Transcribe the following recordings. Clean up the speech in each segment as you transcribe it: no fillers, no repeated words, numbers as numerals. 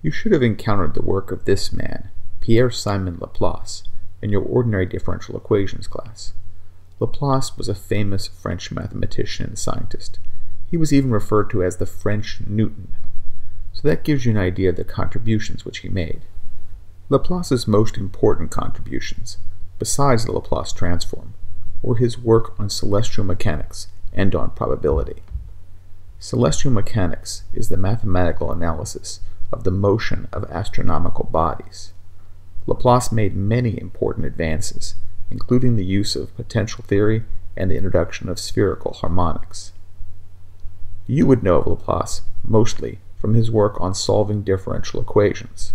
You should have encountered the work of this man, Pierre-Simon Laplace, in your ordinary differential equations class. Laplace was a famous French mathematician and scientist. He was even referred to as the French Newton. So that gives you an idea of the contributions which he made. Laplace's most important contributions, besides the Laplace transform, were his work on celestial mechanics and on probability. Celestial mechanics is the mathematical analysis of the motion of astronomical bodies. Laplace made many important advances, including the use of potential theory and the introduction of spherical harmonics. You would know of Laplace mostly from his work on solving differential equations.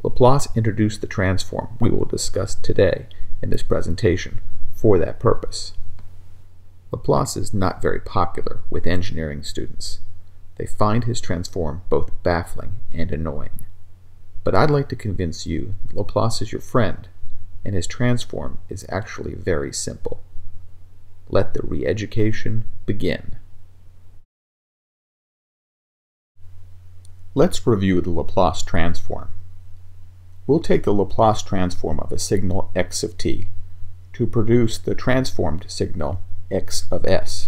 Laplace introduced the transform we will discuss today in this presentation for that purpose. Laplace is not very popular with engineering students. They find his transform both baffling and annoying. But I'd like to convince you that Laplace is your friend, and his transform is actually very simple. Let the re-education begin. Let's review the Laplace transform. We'll take the Laplace transform of a signal x of t to produce the transformed signal x of s,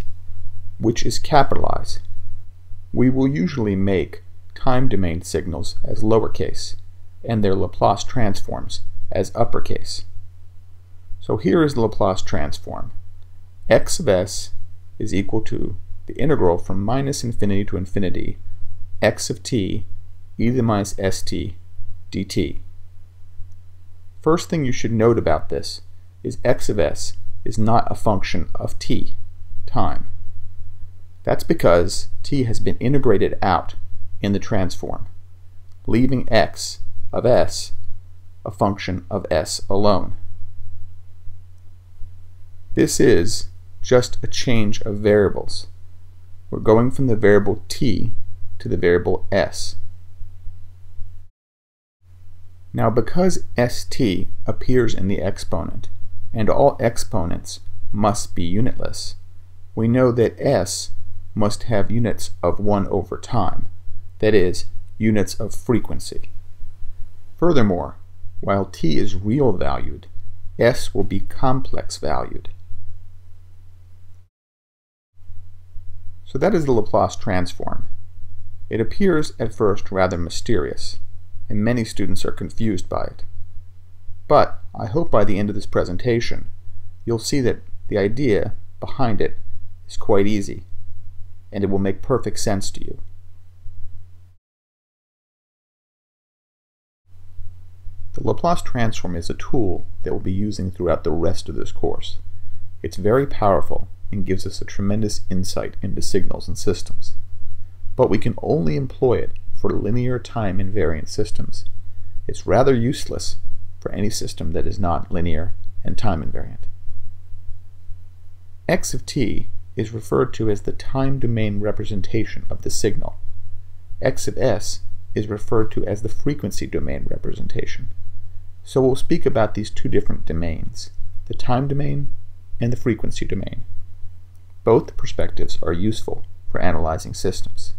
which is capitalized. We will usually make time-domain signals as lowercase and their Laplace transforms as uppercase. So here is the Laplace transform. X of s is equal to the integral from minus infinity to infinity x of t e to the minus st dt. First thing you should note about this is x of s is not a function of t, time. That's because t has been integrated out in the transform, leaving x of s a function of s alone. This is just a change of variables. We're going from the variable t to the variable s. Now because st appears in the exponent, and all exponents must be unitless, we know that s must have units of 1 over time, that is, units of frequency. Furthermore, while t is real valued, s will be complex valued. So that is the Laplace transform. It appears at first rather mysterious, and many students are confused by it. But I hope by the end of this presentation, you'll see that the idea behind it is quite easy, and it will make perfect sense to you. The Laplace transform is a tool that we'll be using throughout the rest of this course. It's very powerful and gives us a tremendous insight into signals and systems. But we can only employ it for linear time invariant systems. It's rather useless for any system that is not linear and time invariant. X of t is referred to as the time domain representation of the signal. X of s is referred to as the frequency domain representation. So we'll speak about these two different domains, the time domain and the frequency domain. Both perspectives are useful for analyzing systems.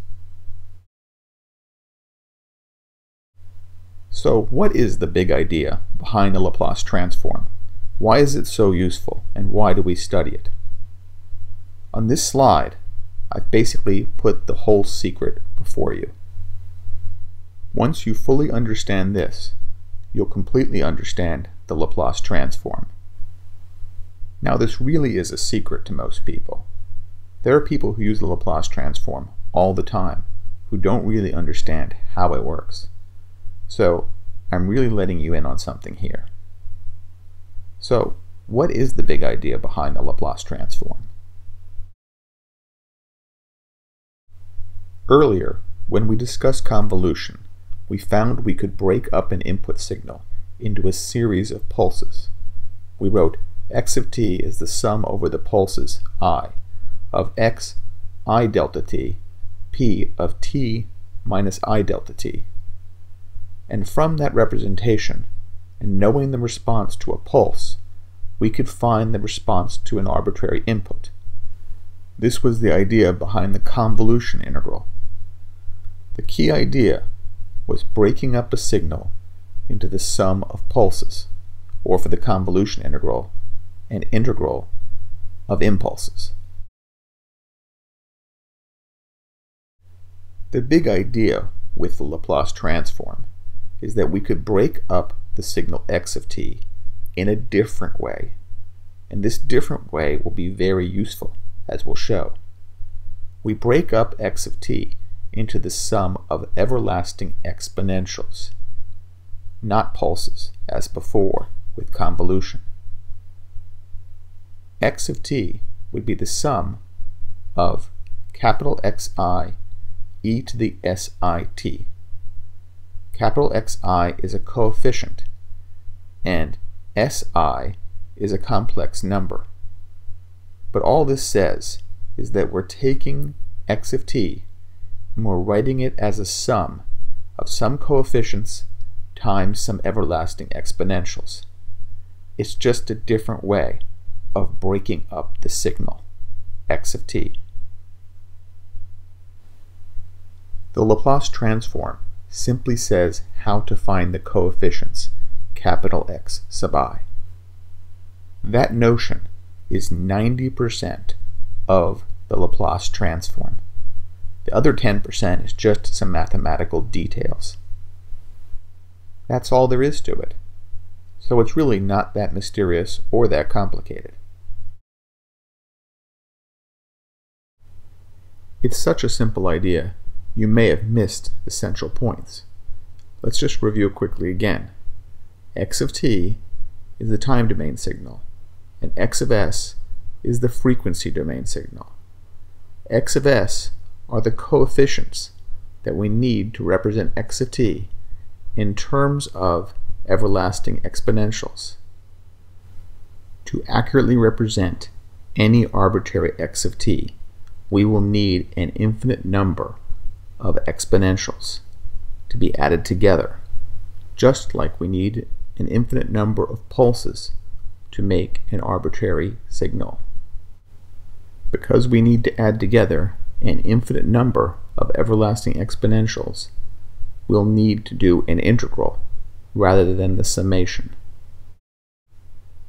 So what is the big idea behind the Laplace transform? Why is it so useful, and why do we study it? On this slide, I've basically put the whole secret before you. Once you fully understand this, you'll completely understand the Laplace transform. Now this really is a secret to most people. There are people who use the Laplace transform all the time who don't really understand how it works. So I'm really letting you in on something here. So what is the big idea behind the Laplace transform? Earlier, when we discussed convolution, we found we could break up an input signal into a series of pulses. We wrote x of t is the sum over the pulses I of x I delta t, p of t minus I delta t. And from that representation, and knowing the response to a pulse, we could find the response to an arbitrary input. This was the idea behind the convolution integral. The key idea was breaking up a signal into the sum of pulses, or for the convolution integral, an integral of impulses. The big idea with the Laplace transform is that we could break up the signal x of t in a different way, and this different way will be very useful, as we'll show. We break up x of t into the sum of everlasting exponentials, not pulses, as before with convolution. X of t would be the sum of capital Xi e to the SIT. Capital Xi is a coefficient, and Si is a complex number. But all this says is that we're taking x of t and we're writing it as a sum of some coefficients times some everlasting exponentials. It's just a different way of breaking up the signal, x of t. The Laplace transform simply says how to find the coefficients, capital X sub I. That notion is 90% of the Laplace transform. The other 10% is just some mathematical details. That's all there is to it. So it's really not that mysterious or that complicated. It's such a simple idea, you may have missed the central points. Let's just review quickly again. X of t is the time domain signal, and x of s is the frequency domain signal. X of s are the coefficients that we need to represent x of t in terms of everlasting exponentials. To accurately represent any arbitrary x of t, we will need an infinite number of exponentials to be added together, just like we need an infinite number of pulses to make an arbitrary signal. Because we need to add together an infinite number of everlasting exponentials, we'll need to do an integral rather than the summation.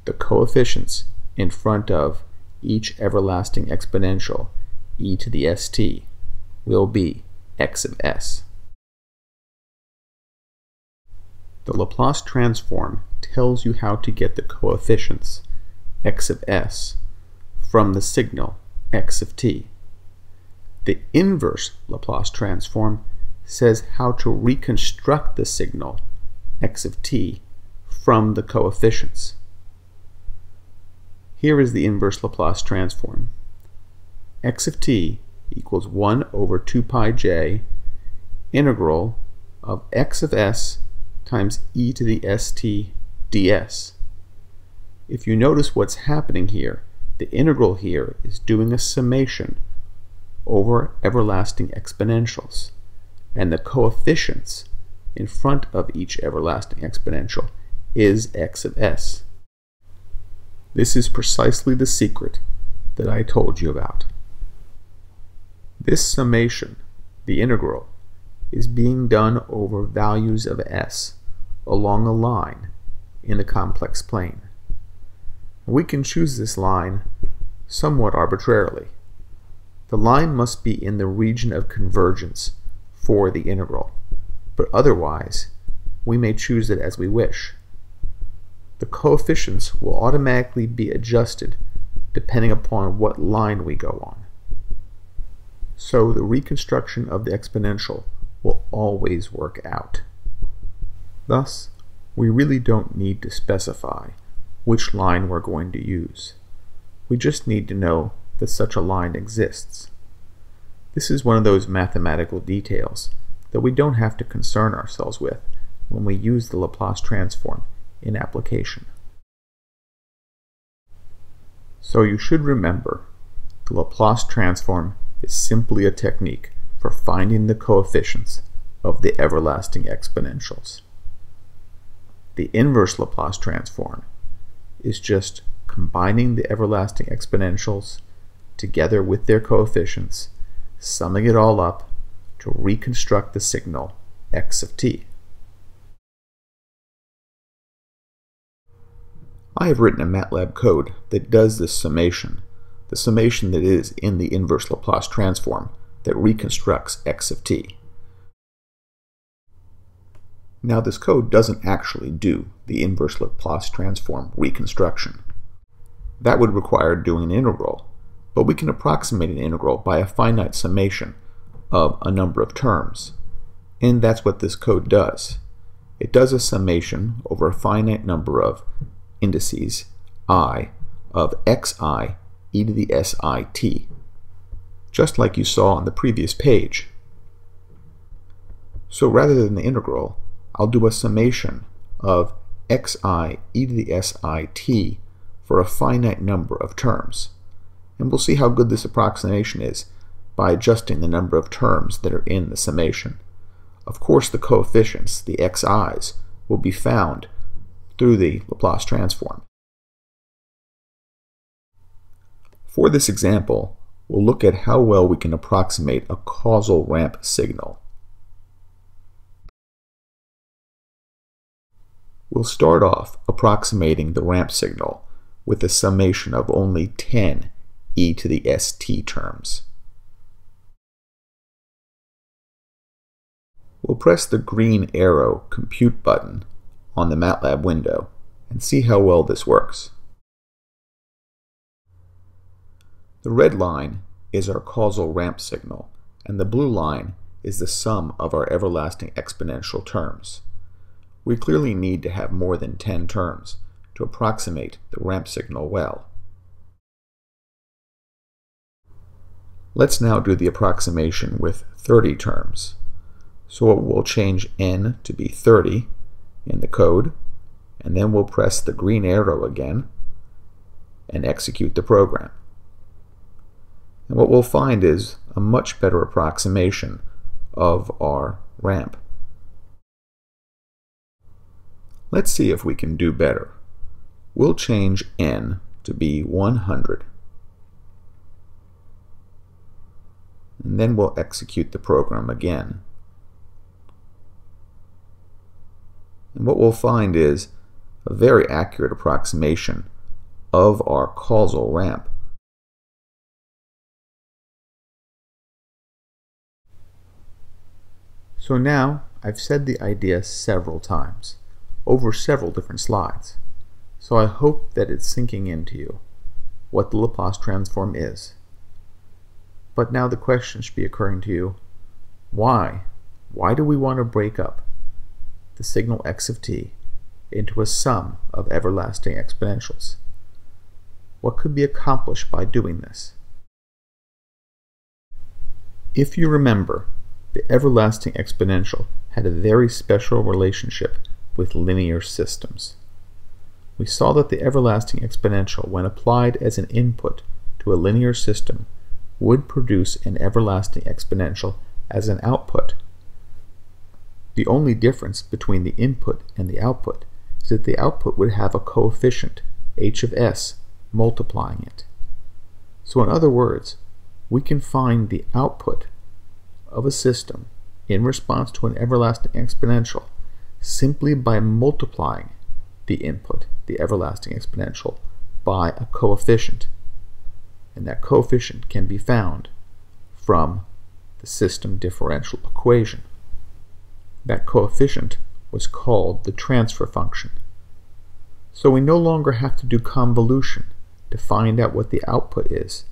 The coefficients in front of each everlasting exponential, e to the st, will be x of s. The Laplace transform tells you how to get the coefficients, x of s, from the signal, x of t. The inverse Laplace transform says how to reconstruct the signal, x of t, from the coefficients. Here is the inverse Laplace transform. X of t equals 1 over 2 pi j integral of x of s times e to the st ds. If you notice what's happening here, the integral here is doing a summation over everlasting exponentials, and the coefficients in front of each everlasting exponential is x of s. This is precisely the secret that I told you about. This summation, the integral, is being done over values of s along a line in a complex plane. We can choose this line somewhat arbitrarily. The line must be in the region of convergence for the integral, but otherwise we may choose it as we wish. The coefficients will automatically be adjusted depending upon what line we go on. So the reconstruction of the exponential will always work out. Thus, we really don't need to specify which line we're going to use. We just need to know that such a line exists. This is one of those mathematical details that we don't have to concern ourselves with when we use the Laplace transform in application. So you should remember, the Laplace transform is simply a technique for finding the coefficients of the everlasting exponentials. The inverse Laplace transform is just combining the everlasting exponentials together with their coefficients, summing it all up to reconstruct the signal x of t. I have written a MATLAB code that does this summation, the summation that is in the inverse Laplace transform that reconstructs x of t. Now this code doesn't actually do the inverse Laplace transform reconstruction. That would require doing an integral, but we can approximate an integral by a finite summation of a number of terms. And that's what this code does. It does a summation over a finite number of indices I of xi e to the sit, just like you saw on the previous page. So rather than the integral, I'll do a summation of xi e to the sit for a finite number of terms. And we'll see how good this approximation is by adjusting the number of terms that are in the summation. Of course, the coefficients, the xi's, will be found through the Laplace transform. For this example, we'll look at how well we can approximate a causal ramp signal. We'll start off approximating the ramp signal with a summation of only 10 e to the st terms. We'll press the green arrow compute button on the MATLAB window and see how well this works. The red line is our causal ramp signal, and the blue line is the sum of our everlasting exponential terms. We clearly need to have more than 10 terms to approximate the ramp signal well. Let's now do the approximation with 30 terms. So we'll change n to be 30 in the code, and then we'll press the green arrow again and execute the program. And what we'll find is a much better approximation of our ramp. Let's see if we can do better. We'll change n to be 100. And then we'll execute the program again. And what we'll find is a very accurate approximation of our causal ramp. So now I've said the idea several times, over several different slides. So I hope that it's sinking into you what the Laplace transform is. But now the question should be occurring to you, why? Why do we want to break up the signal x of t into a sum of everlasting exponentials? What could be accomplished by doing this? If you remember, the everlasting exponential had a very special relationship with linear systems. We saw that the everlasting exponential, when applied as an input to a linear system, would produce an everlasting exponential as an output. The only difference between the input and the output is that the output would have a coefficient, h of s, multiplying it. So in other words, we can find the output of a system in response to an everlasting exponential simply by multiplying the input, the everlasting exponential, by a coefficient. And that coefficient can be found from the system differential equation. That coefficient was called the transfer function. So we no longer have to do convolution to find out what the output is.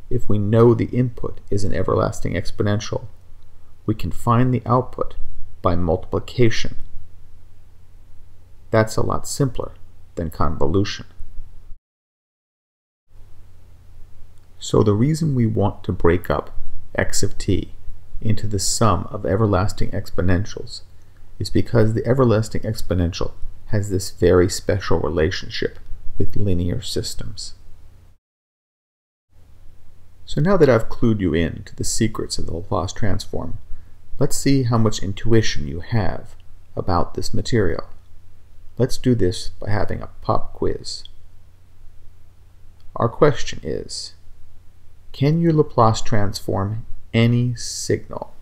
If we know the input is an everlasting exponential, we can find the output by multiplication. That's a lot simpler than convolution. So the reason we want to break up x of t into the sum of everlasting exponentials is because the everlasting exponential has this very special relationship with linear systems. So now that I've clued you in to the secrets of the Laplace transform, let's see how much intuition you have about this material. Let's do this by having a pop quiz. Our question is, can you Laplace transform any signal?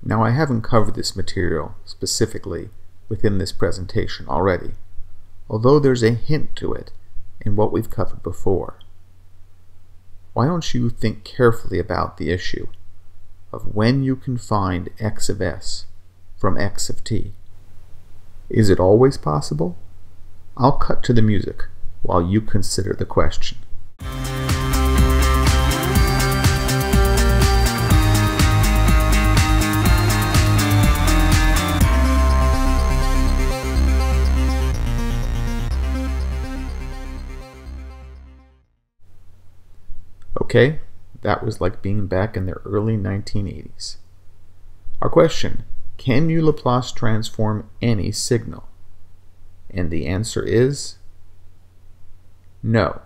Now, I haven't covered this material specifically within this presentation already, although there's a hint to it in what we've covered before. Why don't you think carefully about the issue of when you can find x of s from x of t? Is it always possible? I'll cut to the music while you consider the question. Okay, that was like being back in the early 1980s. Our question, can you Laplace transform any signal? And the answer is no.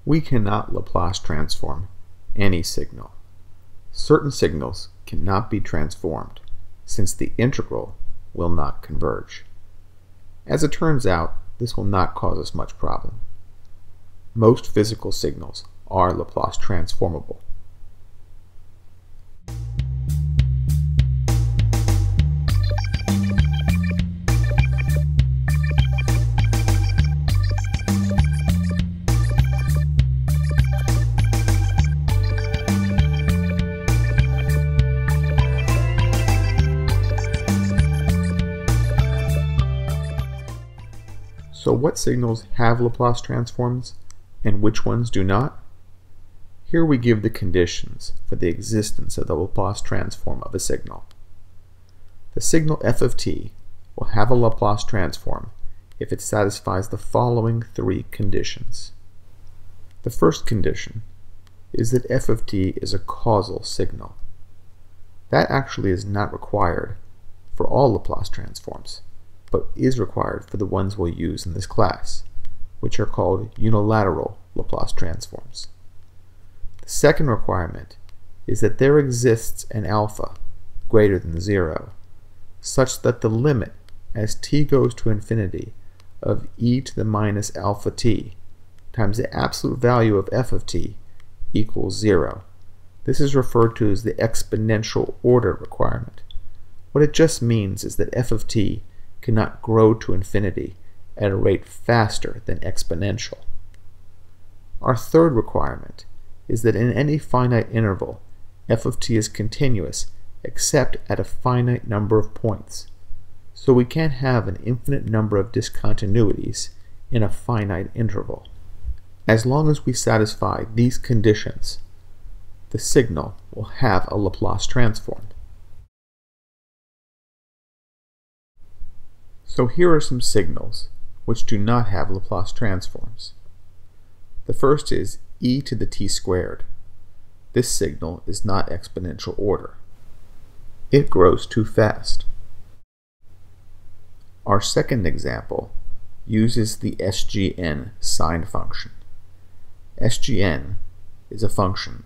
We cannot Laplace transform any signal. Certain signals cannot be transformed since the integral will not converge. As it turns out, this will not cause us much problem. Most physical signals are Laplace transformable. So what signals have Laplace transforms and which ones do not? Here we give the conditions for the existence of the Laplace transform of a signal. The signal f of t will have a Laplace transform if it satisfies the following three conditions. The first condition is that f of t is a causal signal. That actually is not required for all Laplace transforms, but is required for the ones we'll use in this class, which are called unilateral Laplace transforms. The second requirement is that there exists an alpha greater than 0, such that the limit as t goes to infinity of e to the minus alpha t times the absolute value of f of t equals 0. This is referred to as the exponential order requirement. What it just means is that f of t cannot grow to infinity at a rate faster than exponential. Our third requirement is that in any finite interval, f of t is continuous except at a finite number of points. So we can't have an infinite number of discontinuities in a finite interval. As long as we satisfy these conditions, the signal will have a Laplace transform. So here are some signals which do not have Laplace transforms. The first is e to the t squared. This signal is not exponential order. It grows too fast. Our second example uses the SGN sine function. SGN is a function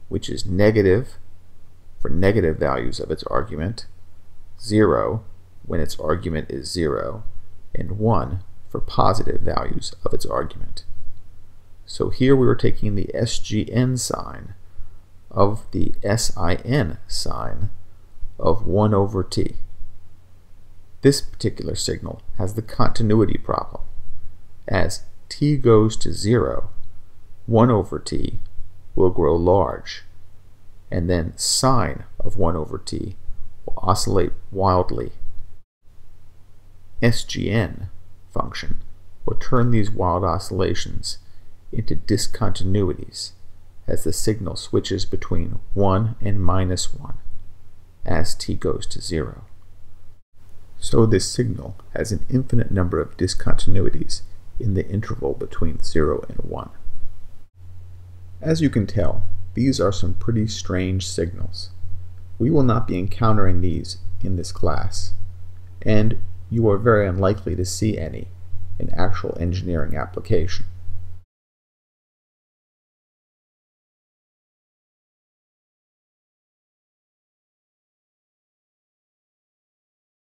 which is negative for negative values of its argument, 0 when its argument is 0, and 1 for positive values of its argument. So here we are taking the SGN sign of the SIN sign of 1 over t. This particular signal has the continuity problem. As t goes to 0, 1 over t will grow large, and then sine of 1 over t will oscillate wildly. SGN function will turn these wild oscillations into discontinuities as the signal switches between 1 and minus 1 as t goes to 0. So this signal has an infinite number of discontinuities in the interval between 0 and 1. As you can tell, these are some pretty strange signals. We will not be encountering these in this class, and you are very unlikely to see any in actual engineering application.